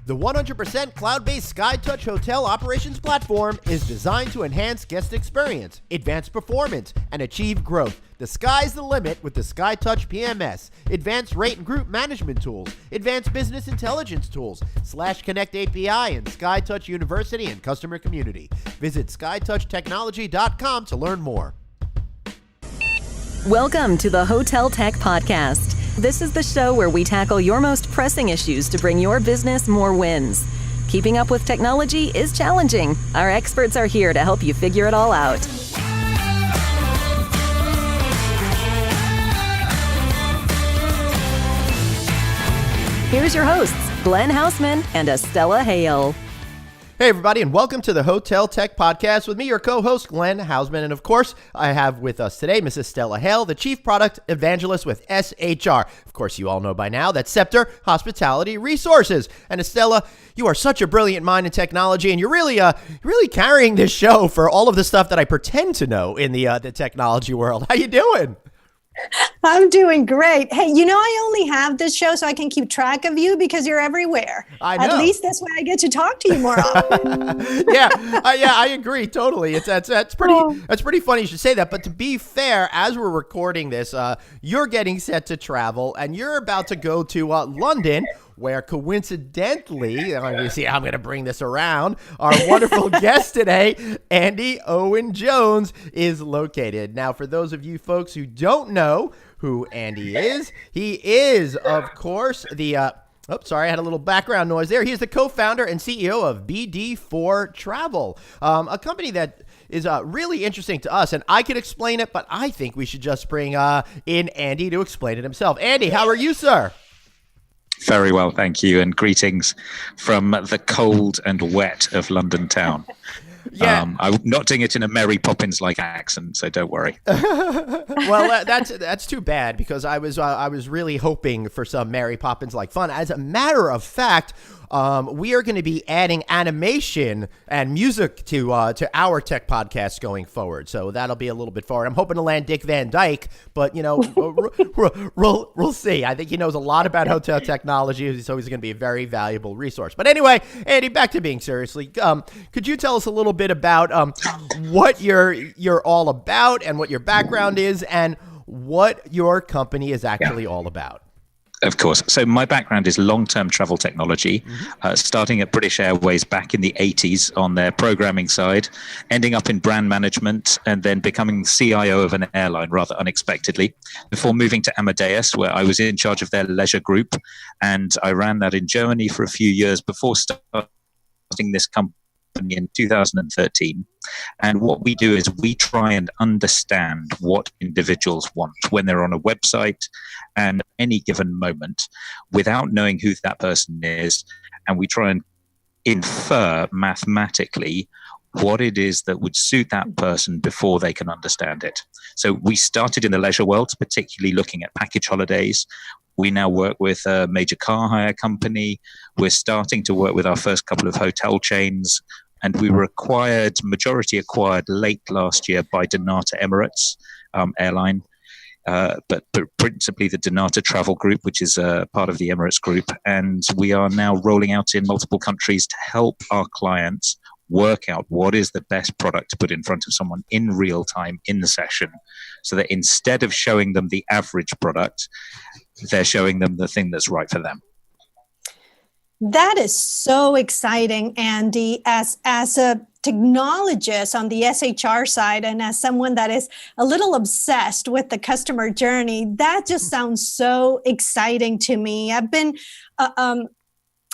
The 100% cloud-based SkyTouch hotel operations platform is designed to enhance guest experience, advance performance, and achieve growth. The sky's the limit with the SkyTouch PMS, advanced rate and group management tools, advanced business intelligence tools, /Connect API, and SkyTouch University and customer community. Visit skytouchtechnology.com to learn more. Welcome to the Hotel Tech Podcast. This is the show where we tackle your most pressing issues to bring your business more wins. Keeping up with technology is challenging. Our experts are here to help you figure it all out. Here's your hosts, Glenn Hausman and Estella Hale. Hey, everybody, and welcome to the Hotel Tech Podcast with me, your co-host, Glenn Hausman. And, of course, I have with us today Mrs. Estella Hale, the Chief Product Evangelist with SHR. Of course, you all know by now that's Scepter Hospitality Resources. And, Estella, you are such a brilliant mind in technology, and you're really carrying this show for all of the stuff that I pretend to know in the technology world. How you doing? I'm doing great. Hey, I only have this show so I can keep track of you because you're everywhere. I know. At least this way I get to talk to you more often. Yeah, I agree totally. That's pretty funny you should say that. But to be fair, as we're recording this, you're getting set to travel, and you're about to go to London, where coincidentally, I'm going to bring this around, our wonderful guest today, Andy Owen Jones, is located. Now, for those of you folks who don't know who Andy is, he is, of course, I had a little background noise there. He is the co-founder and CEO of BD4 Travel, a company that is really interesting to us, and I could explain it, but I think we should just bring in Andy to explain it himself. Andy, how are you, sir? Very well, thank you, and greetings from the cold and wet of London town. Yeah. I'm not doing it in a Mary Poppins-like accent, so don't worry. Well, that's too bad, because I was really hoping for some Mary Poppins-like fun. As a matter of fact, we are going to be adding animation and music to our tech podcast going forward. So that'll be a little bit forward. I'm hoping to land Dick Van Dyke, but we'll see. I think he knows a lot about hotel technology, so he's going to be a very valuable resource. But anyway, Andy, back to being seriously. Could you tell us a little bit about what you're all about and what your background is and what your company is actually all about? Of course. So my background is long-term travel technology, starting at British Airways back in the 80s on their programming side, ending up in brand management, and then becoming CIO of an airline rather unexpectedly, before moving to Amadeus, where I was in charge of their leisure group. And I ran that in Germany for a few years before starting this company in 2013. And what we do is we try and understand what individuals want when they're on a website and any given moment without knowing who that person is. And we try and infer mathematically what it is that would suit that person before they can understand it. So we started in the leisure world, particularly looking at package holidays. We now work with a major car hire company. We're starting to work with our first couple of hotel chains. And we were majority acquired late last year by Donata Emirates airline, but principally the Donata Travel Group, which is part of the Emirates Group. And we are now rolling out in multiple countries to help our clients work out what is the best product to put in front of someone in real time in the session, so that instead of showing them the average product, they're showing them the thing that's right for them. That is so exciting, Andy, as a technologist on the SHR side and as someone that is a little obsessed with the customer journey. That just sounds so exciting to me. I've been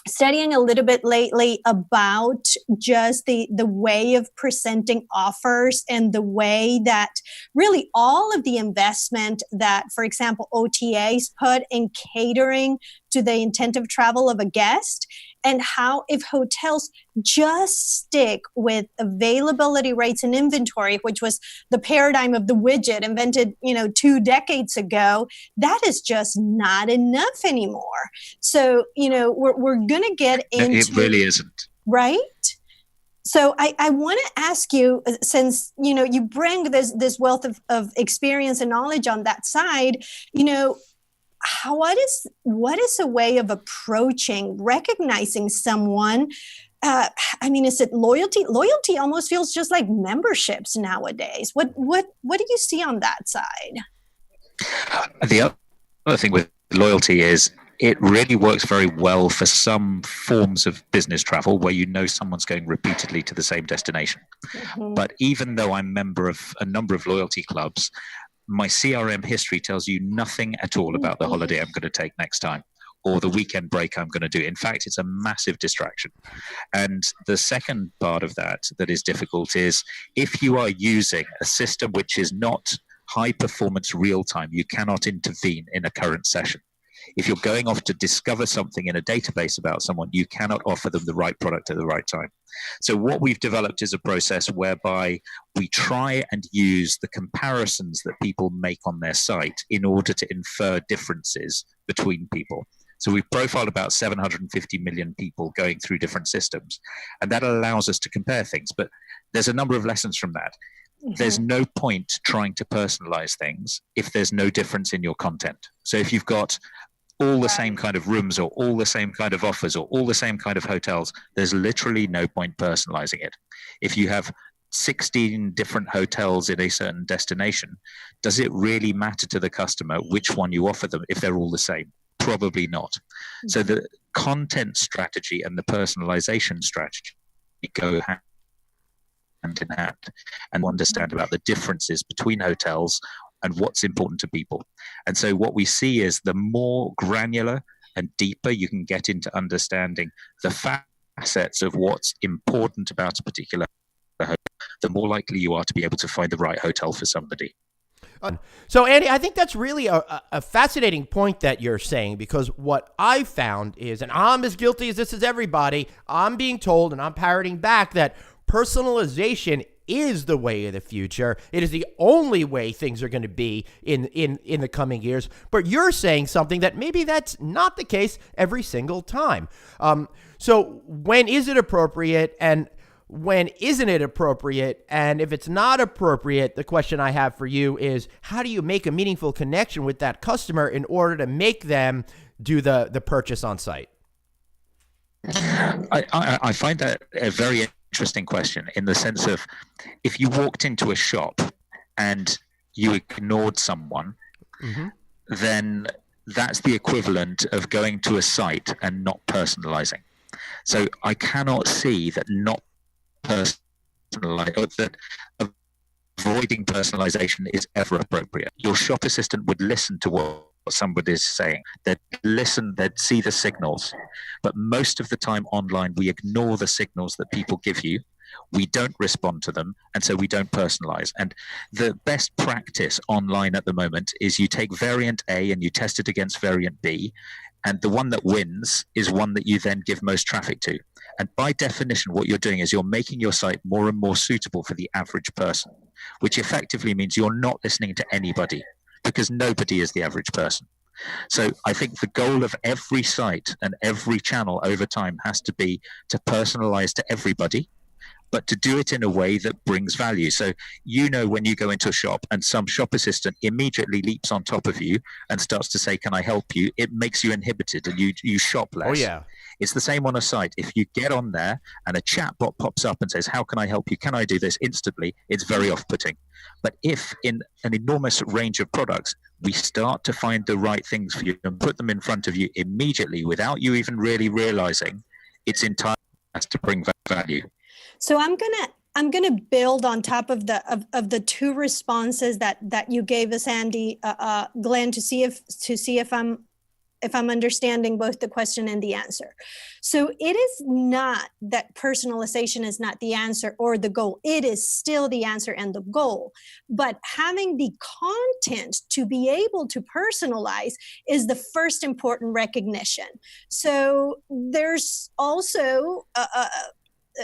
studying a little bit lately about just the way of presenting offers and the way that really all of the investment that, for example, OTAs put in catering to the intent of travel of a guest, and how if hotels just stick with availability rates and inventory, which was the paradigm of the widget invented, 2 decades ago, that is just not enough anymore. So, we're going to get into... It really isn't. Right? So I want to ask you, since, you bring this wealth of experience and knowledge on that side, what is a way of approaching recognizing someone? Is it loyalty? Loyalty almost feels just like memberships nowadays. What do you see on that side? The other thing with loyalty is it really works very well for some forms of business travel where you know someone's going repeatedly to the same destination. Mm-hmm. But even though I'm a member of a number of loyalty clubs, my CRM history tells you nothing at all about the holiday I'm going to take next time or the weekend break I'm going to do. In fact, it's a massive distraction. And the second part of that is difficult is if you are using a system which is not high performance real time, you cannot intervene in a current session. If you're going off to discover something in a database about someone, you cannot offer them the right product at the right time. So what we've developed is a process whereby we try and use the comparisons that people make on their site in order to infer differences between people. So we've profiled about 750 million people going through different systems, and that allows us to compare things. But there's a number of lessons from that. Mm-hmm. There's no point trying to personalize things if there's no difference in your content. So if you've got all the same kind of rooms or all the same kind of offers or all the same kind of hotels, there's literally no point personalizing it. If you have 16 different hotels in a certain destination, does it really matter to the customer which one you offer them if they're all the same? Probably not. Mm-hmm. So the content strategy and the personalization strategy go hand in hand and understand about the differences between hotels and what's important to people. And so what we see is the more granular and deeper you can get into understanding the facets of what's important about a particular hotel, the more likely you are to be able to find the right hotel for somebody. So, Andy, I think that's really a fascinating point that you're saying, because what I found is, and I'm as guilty as this is everybody, I'm being told and I'm parroting back that personalization is the way of the future. It is the only way things are going to be in the coming years. But you're saying something that maybe that's not the case every single time. So when is it appropriate and when isn't it appropriate? And if it's not appropriate, the question I have for you is, how do you make a meaningful connection with that customer in order to make them do the purchase on site? I find that a very interesting question, in the sense of, if you walked into a shop and you ignored someone, mm-hmm. then that's the equivalent of going to a site and not personalizing. So I cannot see that not personalizing, or that avoiding personalization is ever appropriate. Your shop assistant would listen to what somebody is saying. They'd listen, they'd see the signals. But most of the time online, we ignore the signals that people give you. We don't respond to them, and so we don't personalize. And the best practice online at the moment is you take variant A and you test it against variant B, and the one that wins is one that you then give most traffic to. And by definition, what you're doing is you're making your site more and more suitable for the average person, which effectively means you're not listening to anybody, because nobody is the average person. So I think the goal of every site and every channel over time has to be to personalize to everybody, but to do it in a way that brings value. So, when you go into a shop and some shop assistant immediately leaps on top of you and starts to say, "Can I help you?" it makes you inhibited and you shop less. Oh, yeah. It's the same on a site. If you get on there and a chatbot pops up and says, "How can I help you? Can I do this?" instantly, it's very off-putting. But if in an enormous range of products, we start to find the right things for you and put them in front of you immediately without you even really realizing, it's entirely has to bring value. So I'm gonna build on top of the two responses that you gave us, Andy, Glenn, to see if I'm understanding both the question and the answer. So it is not that personalization is not the answer or the goal. It is still the answer and the goal. But having the content to be able to personalize is the first important recognition. So there's also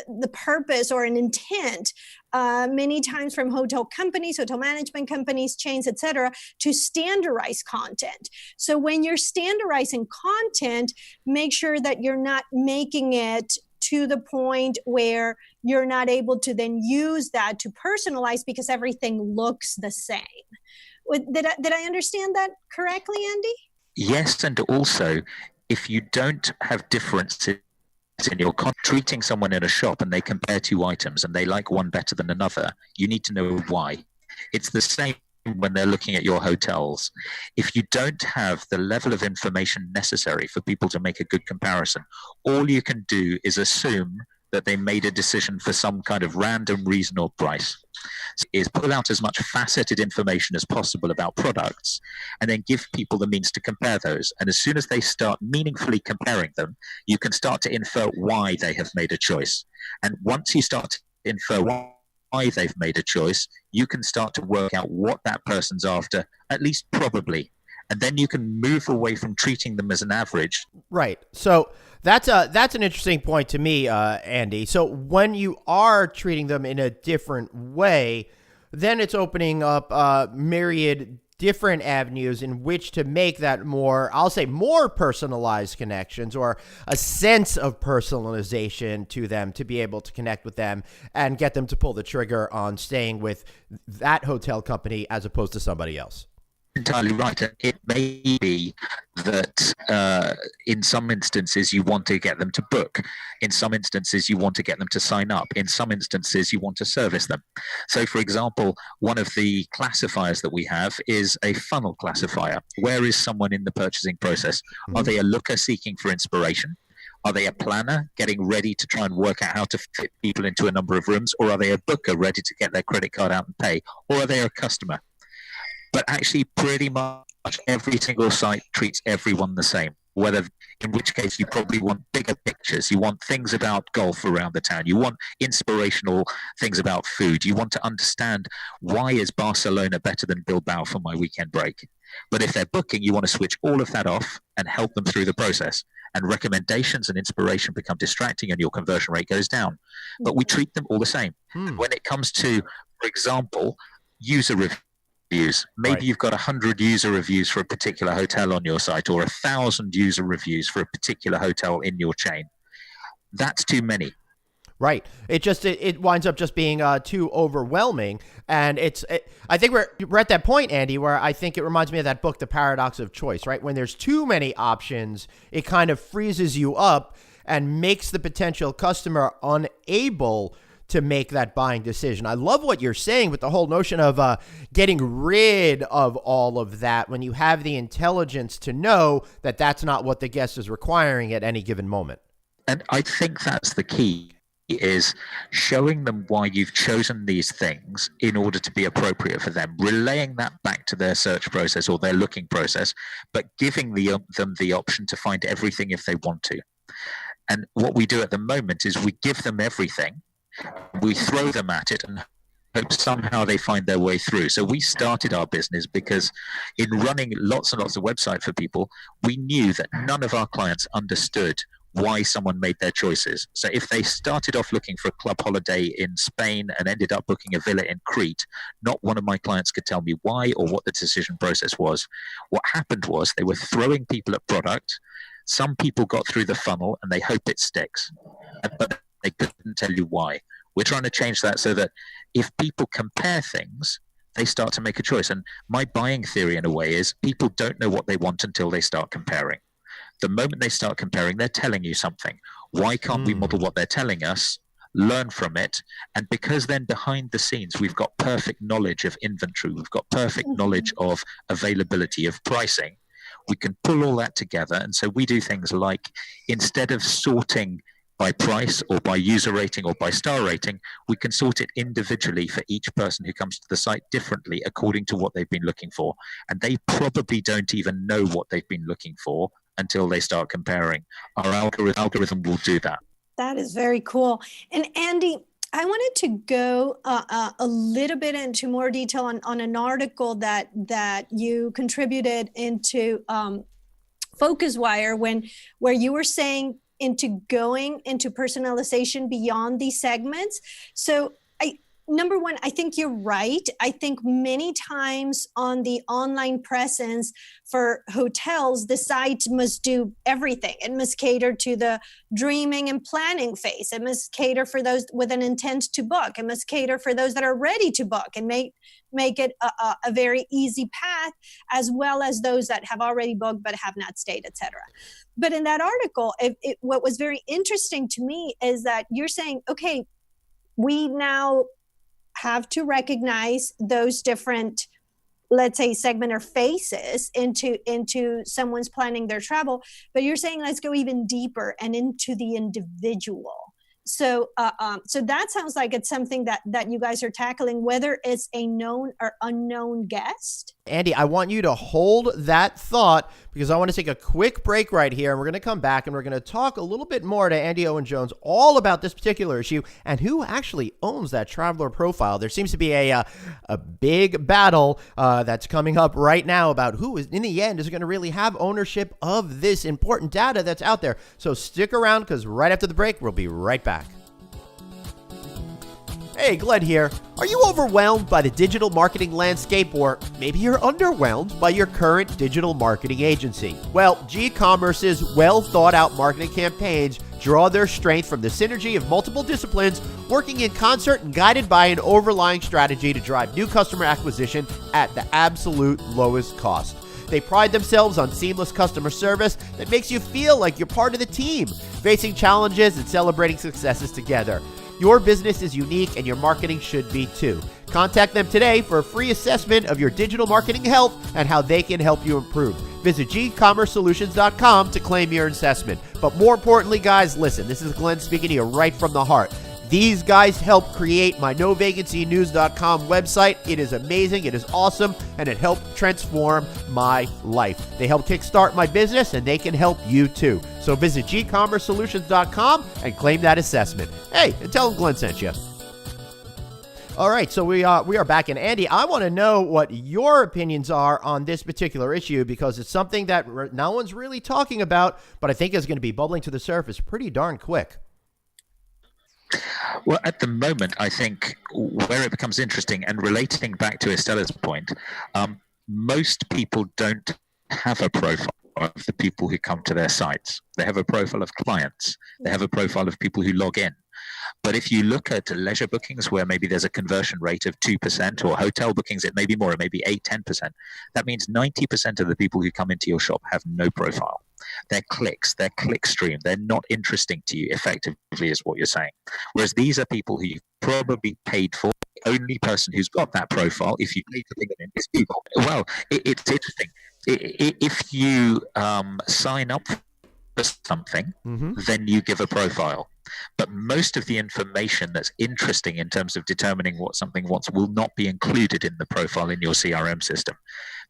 the purpose or an intent many times from hotel companies, hotel management companies, chains, etc., to standardize content. So when you're standardizing content, make sure that you're not making it to the point where you're not able to then use that to personalize because everything looks the same. Did I understand that correctly, Andy? Yes, and also, if you don't have differences in your treating someone in a shop and they compare two items and they like one better than another, you need to know why. It's the same when they're looking at your hotels. If you don't have the level of information necessary for people to make a good comparison, all you can do is assume that they made a decision for some kind of random reason or price. Is pull out as much faceted information as possible about products and then give people the means to compare those. And as soon as they start meaningfully comparing them, you can start to infer why they have made a choice. And once you start to infer why they've made a choice, you can start to work out what that person's after, at least probably. And then you can move away from treating them as an average. Right. So that's an interesting point to me, Andy. So when you are treating them in a different way, then it's opening up myriad different avenues in which to make that more, I'll say, more personalized connections, or a sense of personalization to them, to be able to connect with them and get them to pull the trigger on staying with that hotel company as opposed to somebody else. Entirely right. It may be that in some instances you want to get them to book. In some instances you want to get them to sign up. In some instances you want to service them. So, for example, one of the classifiers that we have is a funnel classifier. Where is someone in the purchasing process? Are they a looker seeking for inspiration? Are they a planner getting ready to try and work out how to fit people into a number of rooms? Or are they a booker ready to get their credit card out and pay? Or are they a customer? But actually, pretty much every single site treats everyone the same. Whether, in which case, you probably want bigger pictures. You want things about golf around the town. You want inspirational things about food. You want to understand, why is Barcelona better than Bilbao for my weekend break? But if they're booking, you want to switch all of that off and help them through the process. And recommendations and inspiration become distracting and your conversion rate goes down. But we treat them all the same. When it comes to, for example, user reviews, maybe Right. you've got 100 user reviews for a particular hotel on your site, or 1,000 user reviews for a particular hotel in your chain. That's too many. Right. It winds up just being too overwhelming. And I think we're at that point, Andy, where I think it reminds me of that book, The Paradox of Choice, right? When there's too many options, it kind of freezes you up and makes the potential customer unable to make that buying decision. I love what you're saying with the whole notion of getting rid of all of that when you have the intelligence to know that that's not what the guest is requiring at any given moment. And I think that's the key, is showing them why you've chosen these things in order to be appropriate for them, relaying that back to their search process or their looking process, but giving them the option to find everything if they want to. And what we do at the moment is we give them everything, we throw them at it, and hope somehow they find their way through. So we started our business because in running lots and lots of websites for people, we knew that none of our clients understood why someone made their choices. So if they started off looking for a club holiday in Spain and ended up booking a villa in Crete, not one of my clients could tell me why or what the decision process was. What happened was they were throwing people at product. Some people got through the funnel and they hope it sticks, but they couldn't tell you why. We're trying to change that so that if people compare things, they start to make a choice. And my buying theory, in a way, is people don't know what they want until they start comparing. The moment they start comparing, they're telling you something. Why can't we model what they're telling us, learn from it? And because then behind the scenes, we've got perfect knowledge of inventory, we've got perfect knowledge of availability, of pricing, we can pull all that together. And so we do things like, instead of sorting by price or by user rating or by star rating, we can sort it individually for each person who comes to the site differently according to what they've been looking for. And they probably don't even know what they've been looking for until they start comparing. Our algorithm will do that. That is very cool. And Andy, I wanted to go a little bit into more detail on an article that you contributed into FocusWire where you were saying going into personalization beyond these segments. So number one, I think you're right. I think many times on the online presence for hotels, the site must do everything. It must cater to the dreaming and planning phase. It must cater for those with an intent to book. It must cater for those that are ready to book and make it a very easy path, as well as those that have already booked but have not stayed, etc. But in that article, what was very interesting to me is that you're saying, okay, we now have to recognize those different, let's say, segment or phases into someone's planning their travel, but you're saying let's go even deeper and into the individual. So that sounds like it's something that you guys are tackling, whether it's a known or unknown guest. Andy, I want you to hold that thought because I want to take a quick break right here, and we're going to come back and we're going to talk a little bit more to Andy Owen Jones all about this particular issue and who actually owns that traveler profile. There seems to be a big battle that's coming up right now about who is, in the end, is going to really have ownership of this important data that's out there. So stick around because right after the break, we'll be right back. Hey, Glenn here. Are you overwhelmed by the digital marketing landscape, or maybe you're underwhelmed by your current digital marketing agency? Well, G-Commerce's well-thought-out marketing campaigns draw their strength from the synergy of multiple disciplines working in concert and guided by an overlying strategy to drive new customer acquisition at the absolute lowest cost. They pride themselves on seamless customer service that makes you feel like you're part of the team, facing challenges and celebrating successes together. Your business is unique and your marketing should be too. Contact them today for a free assessment of your digital marketing health and how they can help you improve. Visit gcommercesolutions.com to claim your assessment. But more importantly, guys, listen, this is Glenn speaking to you right from the heart. These guys helped create my NoVacancyNews.com website. It is amazing, it is awesome, and it helped transform my life. They helped kickstart my business, and they can help you too. So visit gcommercesolutions.com and claim that assessment. Hey, and tell them Glenn sent you. All right, so we are back. And Andy, I want to know what your opinions are on this particular issue because it's something that no one's really talking about, but I think is going to be bubbling to the surface pretty darn quick. Well, at the moment, I think where it becomes interesting and relating back to Estella's point, most people don't have a profile of the people who come to their sites. They have a profile of clients. They have a profile of people who log in. But if you look at leisure bookings where maybe there's a conversion rate of 2%, or hotel bookings, it may be more, it may be 8-10%. That means 90% of the people who come into your shop have no profile. They're clicks, they're click stream, they're not interesting to you, effectively, is what you're saying. Whereas these are people who you've probably paid for. The only person who's got that profile, if you pay to bring them in, is Google. Well, it's interesting. If you sign up for something, then you give a profile. But most of the information that's interesting in terms of determining what something wants will not be included in the profile in your CRM system,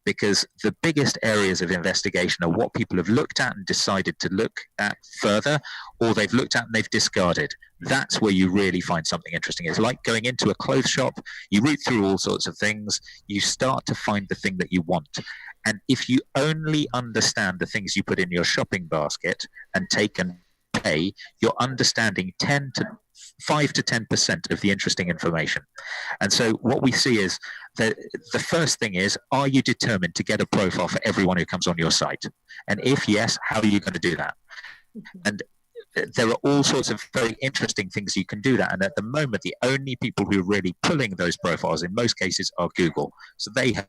because the biggest areas of investigation are what people have looked at and decided to look at further, or they've looked at and they've discarded. That's where you really find something interesting. It's like going into a clothes shop, you root through all sorts of things, you start to find the thing that you want. And if you only understand the things you put in your shopping basket and take and pay, you're understanding 5 to 10% of the interesting information. And so what we see is that the first thing is, are you determined to get a profile for everyone who comes on your site? And if yes, how are you going to do that? And there are all sorts of very interesting things you can do that. And at the moment, the only people who are really pulling those profiles in most cases are Google. So they have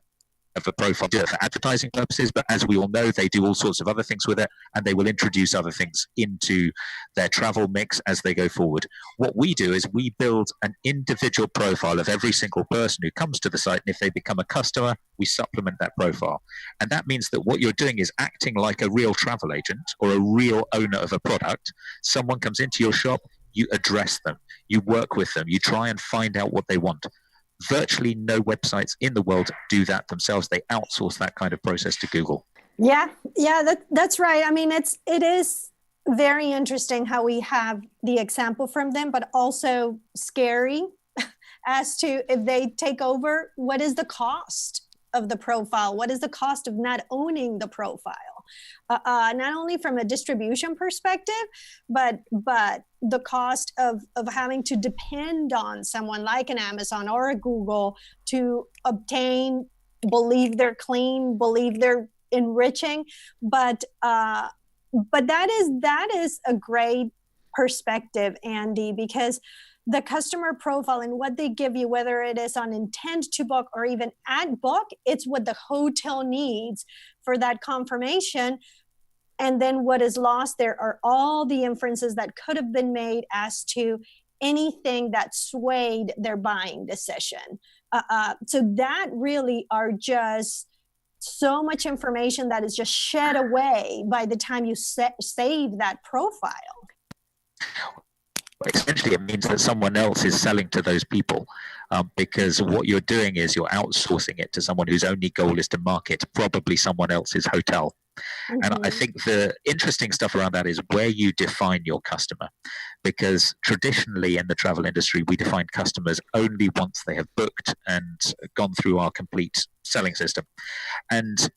a profile for advertising purposes, but as we all know, they do all sorts of other things with it, and they will introduce other things into their travel mix as they go forward. What we do is we build an individual profile of every single person who comes to the site, and if they become a customer, we supplement that profile. And that means that what you're doing is acting like a real travel agent or a real owner of a product. Someone comes into your shop, you address them, you work with them, you try and find out what they want. Virtually no websites in the world do that themselves. They outsource that kind of process to Google. Yeah, that's right. I mean, it is very interesting how we have the example from them, but also scary as to if they take over, what is the cost of the profile? What is the cost of not owning the profile? not only from a distribution perspective, but the cost of having to depend on someone like an Amazon or a Google to obtain, believe they're clean, believe they're enriching. But that is a great perspective, Andy, because the customer profile and what they give you, whether it is on intent to book or even at book, it's what the hotel needs for that confirmation. And then what is lost there are all the inferences that could have been made as to anything that swayed their buying decision. So that really are just so much information that is just shed away by the time you save that profile. Essentially, it means that someone else is selling to those people, because what you're doing is you're outsourcing it to someone whose only goal is to market probably someone else's hotel. Mm-hmm. And I think the interesting stuff around that is where you define your customer, because traditionally in the travel industry, we define customers only once they have booked and gone through our complete selling system. And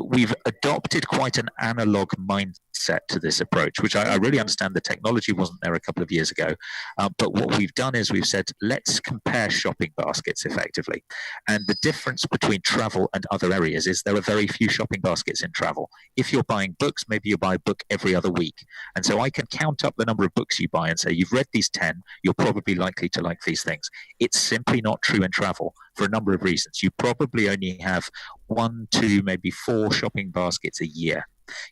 we've adopted quite an analog mindset to this approach, which I really understand the technology wasn't there a couple of years ago. But what we've done is we've said, let's compare shopping baskets effectively. And the difference between travel and other areas is there are very few shopping baskets in travel. If you're buying books, maybe you buy a book every other week. And so I can count up the number of books you buy and say, you've read these 10, you're probably likely to like these things. It's simply not true in travel for a number of reasons. You probably only have 1, 2, maybe 4 shopping baskets a year.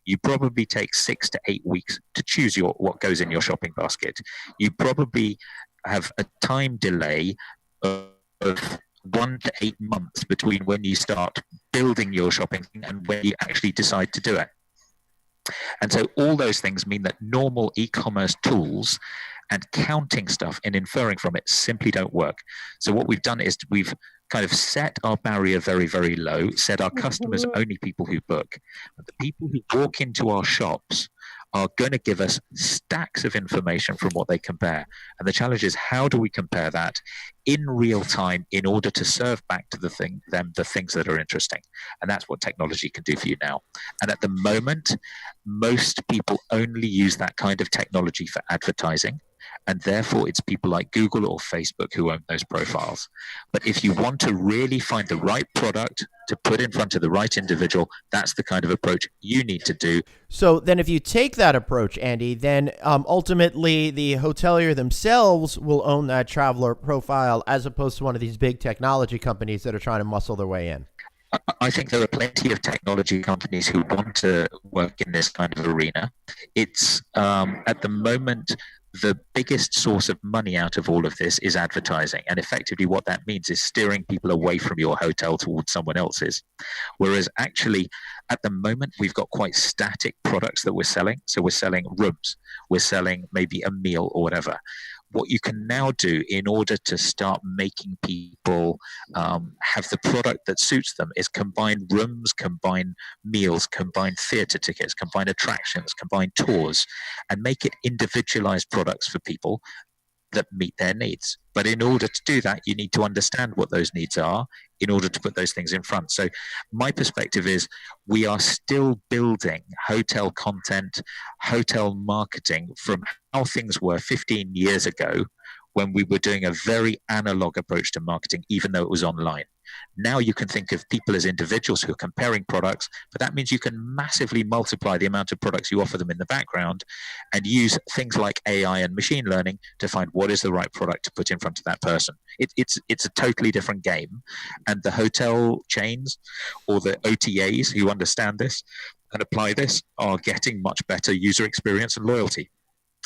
You probably take 6 to 8 weeks to choose what goes in your shopping basket. You probably have a time delay of 1 to 8 months between when you start building your shopping and when you actually decide to do it. And so all those things mean that normal e-commerce tools and counting stuff and inferring from it simply don't work. So what we've done is we've kind of set our barrier very, very low, said our customers are only people who book. But the people who walk into our shops are going to give us stacks of information from what they compare. And the challenge is, how do we compare that in real time in order to serve back to the things that are interesting? And that's what technology can do for you now. And at the moment, most people only use that kind of technology for advertising. And therefore, it's people like Google or Facebook who own those profiles. But if you want to really find the right product to put in front of the right individual, that's the kind of approach you need to do. So then if you take that approach, Andy, then ultimately the hotelier themselves will own that traveler profile as opposed to one of these big technology companies that are trying to muscle their way in. I think there are plenty of technology companies who want to work in this kind of arena. It's at the moment, the biggest source of money out of all of this is advertising. And effectively what that means is steering people away from your hotel towards someone else's. Whereas actually at the moment, we've got quite static products that we're selling. So we're selling rooms, we're selling maybe a meal or whatever. What you can now do in order to start making people have the product that suits them is combine rooms, combine meals, combine theater tickets, combine attractions, combine tours, and make it individualized products for people that meet their needs. But in order to do that, you need to understand what those needs are in order to put those things in front. So my perspective is we are still building hotel content, hotel marketing from how things were 15 years ago when we were doing a very analog approach to marketing, even though it was online. Now you can think of people as individuals who are comparing products, but that means you can massively multiply the amount of products you offer them in the background and use things like AI and machine learning to find what is the right product to put in front of that person. It's a totally different game. And the hotel chains or the OTAs who understand this and apply this are getting much better user experience and loyalty.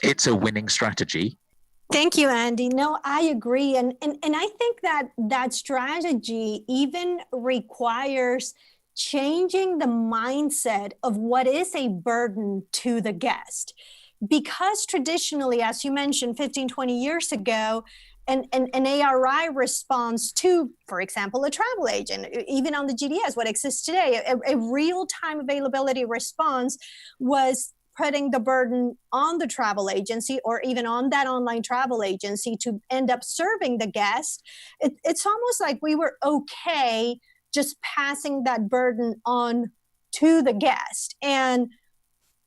It's a winning strategy. Thank you, Andy. No, I agree. And I think that strategy even requires changing the mindset of what is a burden to the guest. Because traditionally, as you mentioned, 15, 20 years ago, an ARI response to, for example, a travel agent, even on the GDS, what exists today, a real-time availability response was putting the burden on the travel agency or even on that online travel agency to end up serving the guest. It's almost like we were okay just passing that burden on to the guest. And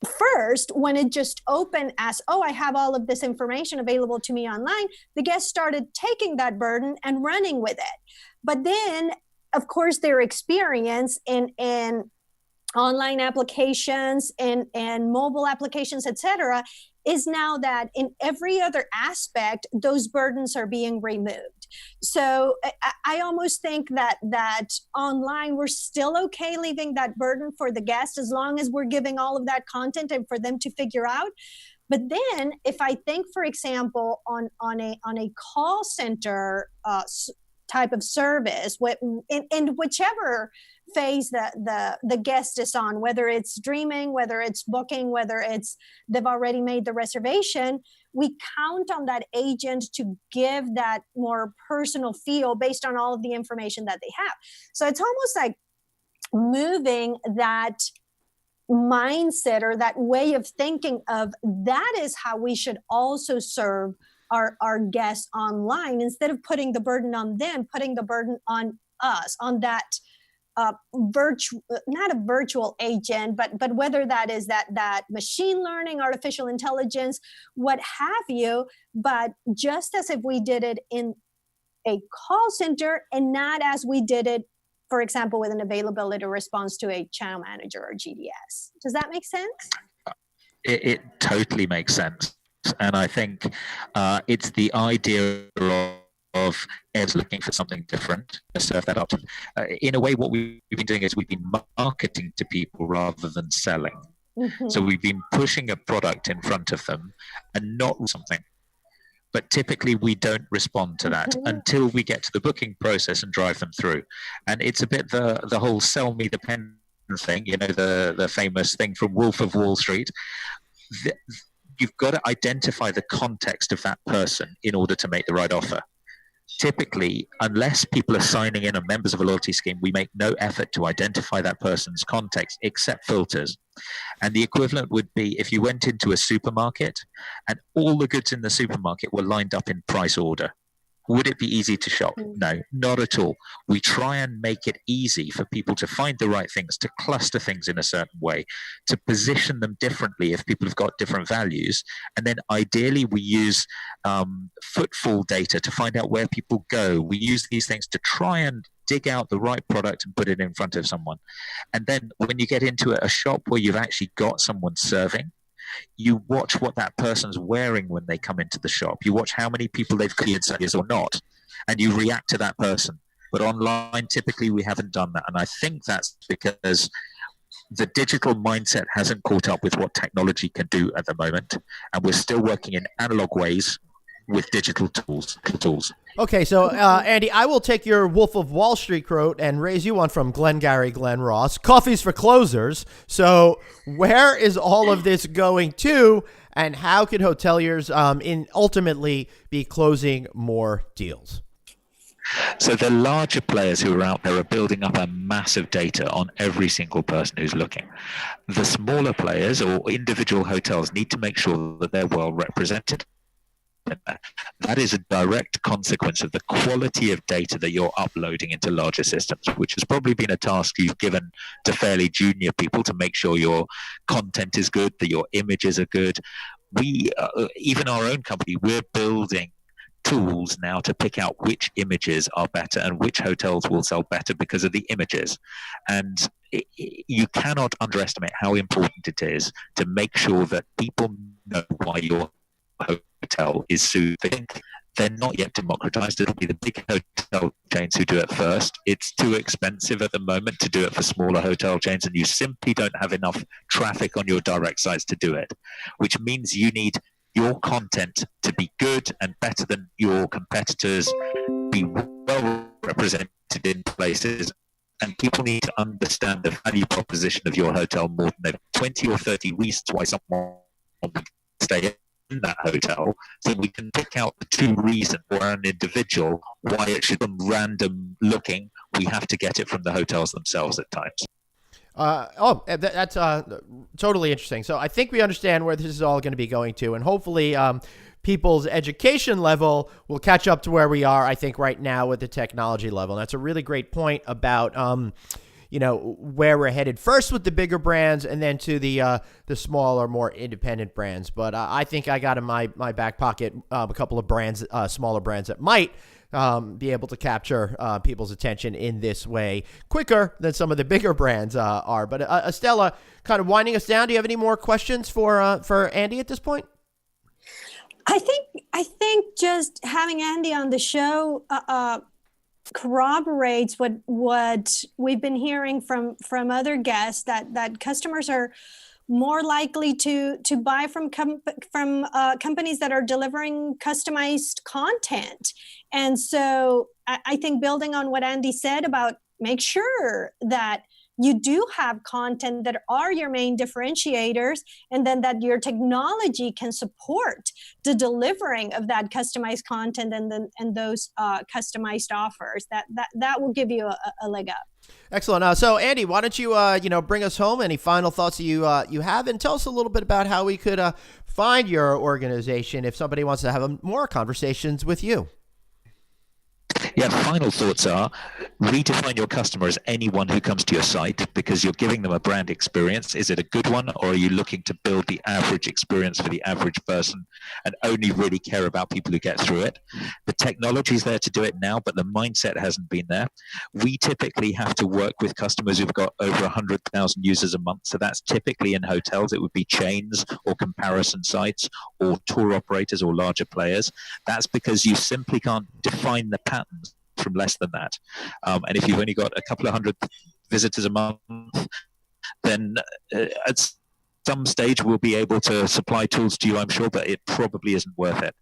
first, when it just opened as, oh, I have all of this information available to me online, the guests started taking that burden and running with it. But then, of course, their experience in online applications and mobile applications, etc., is now that in every other aspect, those burdens are being removed. So I almost think that online, we're still okay leaving that burden for the guest as long as we're giving all of that content and for them to figure out. But then if I think, for example, on a call center type of service, in whichever phase the guest is on, whether it's dreaming, whether it's booking, whether it's they've already made the reservation, we count on that agent to give that more personal feel based on all of the information that they have. So it's almost like moving that mindset or that way of thinking of that is how we should also serve our guests online, instead of putting the burden on them, putting the burden on us, on that not a virtual agent, but whether that is that machine learning, artificial intelligence, what have you, but just as if we did it in a call center and not as we did it, for example, with an availability response to a channel manager or GDS. Does that make sense? It totally makes sense. And I think it's the idea of Ed's looking for something different to serve that up. In a way, what we've been doing is we've been marketing to people rather than selling. Mm-hmm. So we've been pushing a product in front of them and not something. But typically we don't respond to that until we get to the booking process and drive them through. And it's a bit the whole sell me the pen thing, the famous thing from Wolf of Wall Street. You've got to identify the context of that person in order to make the right offer. Typically, unless people are signing in or members of a loyalty scheme, we make no effort to identify that person's context except filters. And the equivalent would be if you went into a supermarket and all the goods in the supermarket were lined up in price order. Would it be easy to shop? No, not at all. We try and make it easy for people to find the right things, to cluster things in a certain way, to position them differently if people have got different values. And then ideally we use footfall data to find out where people go. We use these things to try and dig out the right product and put it in front of someone. And then when you get into a shop where you've actually got someone serving, you watch what that person's wearing when they come into the shop. You watch how many people they've cleared or not, and you react to that person. But online, typically, we haven't done that. And I think that's because the digital mindset hasn't caught up with what technology can do at the moment. And we're still working in analog ways with digital tools. Okay, so Andy, I will take your Wolf of Wall Street quote and raise you one from Glengarry Glen Ross. Coffee's for closers. So where is all of this going to, and how can hoteliers ultimately be closing more deals? So the larger players who are out there are building up a massive data on every single person who's looking. The smaller players or individual hotels need to make sure that they're well represented. That is a direct consequence of the quality of data that you're uploading into larger systems, which has probably been a task you've given to fairly junior people to make sure your content is good, that your images are good. We, even our own company, we're building tools now to pick out which images are better and which hotels will sell better because of the images. And you cannot underestimate how important it is to make sure that people know why your hotel is soothing. They're not yet democratized. It'll be the big hotel chains who do it first. It's too expensive at the moment to do it for smaller hotel chains, and you simply don't have enough traffic on your direct sites to do it, which means you need your content to be good and better than your competitors, be well represented in places, and people need to understand the value proposition of your hotel more than they've 20 or 30 reasons why someone would stay in that hotel, so we can pick out the two reasons for an individual why it should be random looking. We have to get it from the hotels themselves at times. That's totally interesting. So I think we understand where this is all going to be going to, and hopefully people's education level will catch up to where we are, I think, right now with the technology level. And that's a really great point about where we're headed first with the bigger brands and then to the smaller, more independent brands. But I think I got in my back pocket a couple of brands, smaller brands that might be able to capture people's attention in this way quicker than some of the bigger brands are. But Estella, kind of winding us down, do you have any more questions for Andy at this point? I think just having Andy on the show corroborates what we've been hearing from other guests, that customers are more likely to buy from companies that are delivering customized content. And so I think building on what Andy said about make sure that you do have content that are your main differentiators, and then that your technology can support the delivering of that customized content and those customized offers. That will give you a leg up. Excellent. So, Andy, why don't you bring us home? Any final thoughts that you have, and tell us a little bit about how we could find your organization if somebody wants to have more conversations with you. Yeah, final thoughts are redefine your customer as anyone who comes to your site, because you're giving them a brand experience. Is it a good one, or are you looking to build the average experience for the average person and only really care about people who get through it? The technology is there to do it now, but the mindset hasn't been there. We typically have to work with customers who've got over 100,000 users a month. So that's typically in hotels. It would be chains or comparison sites or tour operators or larger players. That's because you simply can't define the patterns from less than that. And if you've only got a couple of hundred visitors a month, then at some stage we'll be able to supply tools to you, I'm sure, but it probably isn't worth it.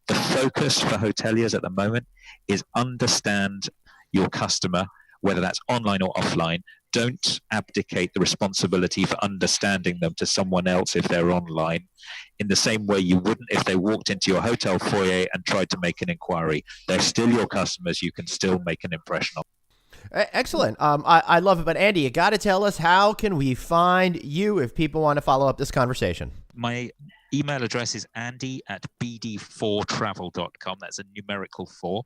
The focus for hoteliers at the moment is understand your customer, whether that's online or offline. Don't abdicate the responsibility for understanding them to someone else if they're online, in the same way you wouldn't if they walked into your hotel foyer and tried to make an inquiry. They're still your customers. You can still make an impression on them. Excellent. I love it. But Andy, you got to tell us, how can we find you if people want to follow up this conversation? My email address is andy@bd4travel.com. That's a numerical 4.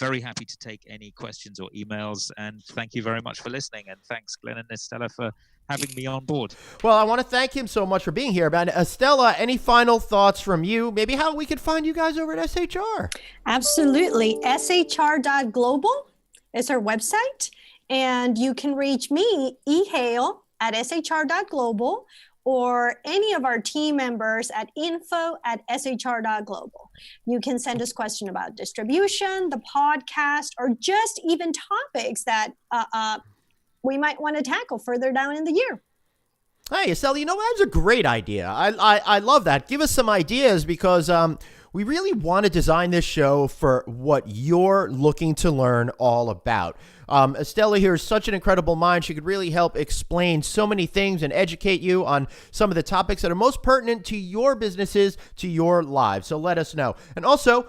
Very happy to take any questions or emails, and thank you very much for listening. And thanks, Glenn and Estella, for having me on board. Well, I want to thank him so much for being here. But Estella, any final thoughts from you? Maybe how we can find you guys over at SHR? Absolutely. shr.global is our website, and you can reach me, ehale@shr.global, or any of our team members at info@shr.global. You can send us questions about distribution, the podcast, or just even topics that we might want to tackle further down in the year. Hey, Estella, that's a great idea. I love that. Give us some ideas, because we really want to design this show for what you're looking to learn all about. Estella here is such an incredible mind. She could really help explain so many things and educate you on some of the topics that are most pertinent to your businesses, to your lives. So let us know. And also,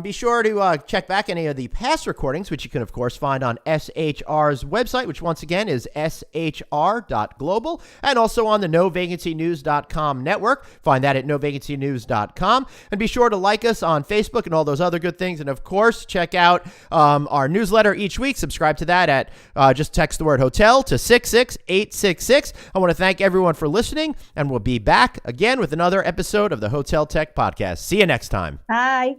be sure to check back any of the past recordings, which you can, of course, find on SHR's website, which once again is shr.global, and also on the NoVacancyNews.com network. Find that at NoVacancyNews.com. And be sure to like us on Facebook and all those other good things. And, of course, check out our newsletter each week. Subscribe to that at just text the word hotel to 66866. I want to thank everyone for listening, and we'll be back again with another episode of the Hotel Tech Podcast. See you next time. Bye.